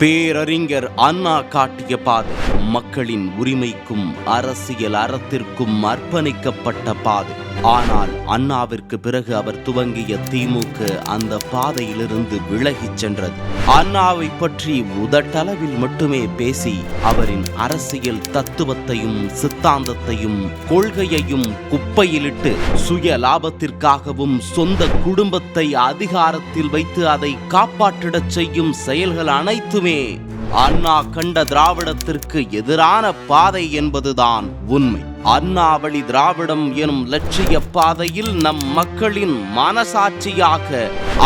பேரறிஞர் அண்ணா காட்டிய பாதை மக்களின் உரிமைக்கும் அரசியல் அறத்திற்கும் அர்ப்பணிக்கப்பட்ட பாதை. ஆனால் அண்ணாவிற்கு பிறகு அவர் துவங்கிய திமுக அந்த பாதையிலிருந்து விலகிச் சென்றது. அண்ணாவை பற்றி உதட்டளவில் மட்டுமே பேசி அவரின் அரசியல் தத்துவத்தையும் சித்தாந்தத்தையும் கொள்கையையும் குப்பையிலிட்டு சுய லாபத்திற்காகவும் சொந்த குடும்பத்தை அதிகாரத்தில் வைத்து அதை காப்பாற்றிடச் செய்யும் செயல்கள் அனைத்துமே அண்ணா கண்ட திராவிடத்திற்கு எதிரான பாதை என்பதுதான் உண்மை. அண்ணா வழி திராவிடம் எனும் லட்சிய பாதையில் நம் மக்களின் மனசாட்சியாக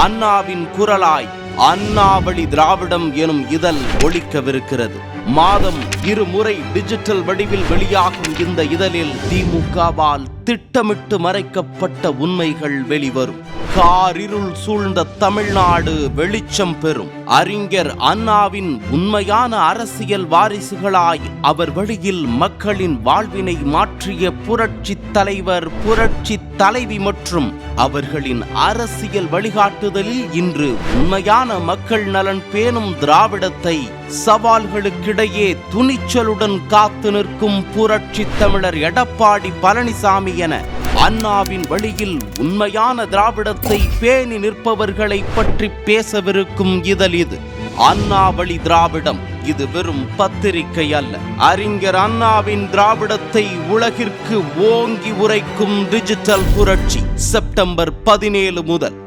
அண்ணாவின் குரலாய் அண்ணா வழி திராவிடம் எனும் இதழ் ஒலிக்கவிருக்கிறது. மாதம் 2 முறை டிஜிட்டல் வடிவில் வெளியாகும் இந்த இதழில் திமுகவால் திட்டமிட்டு மறைக்கப்பட்ட உண்மைகள் வெளிவரும். காரிருள் சூழ்ந்த தமிழ்நாடு வெளிச்சம் பெறும். அறிஞர் அண்ணாவின் உண்மையான அரசியல் வாரிசுகளாய் அவர் வழியில் மக்களின் வாழ்வினை மாற்றிய புரட்சி தலைவர், புரட்சி தலைவி மற்றும் அவர்களின் அரசியல் வழிகாட்டுதலில் இன்று உண்மையான மக்கள் நலன் பேணும் திராவிடத்தை சவால்களுக்கிடையே துணிச்சலுடன் காத்து நிற்கும் புரட்சி தமிழர் எடப்பாடி பழனிசாமி என அண்ணாவின் வழியில் உண்மையான திராவிடத்தை பேணி நிற்பவர்களை பற்றி பேசவிருக்கும் இதழ் இது. அண்ணா வழி திராவிடம் இது வெறும் பத்திரிகை அல்ல. அறிஞர் அண்ணாவின் திராவிடத்தை உலகிற்கு ஓங்கி உரைக்கும் டிஜிட்டல் புரட்சி. செப்டம்பர் 17 முதல்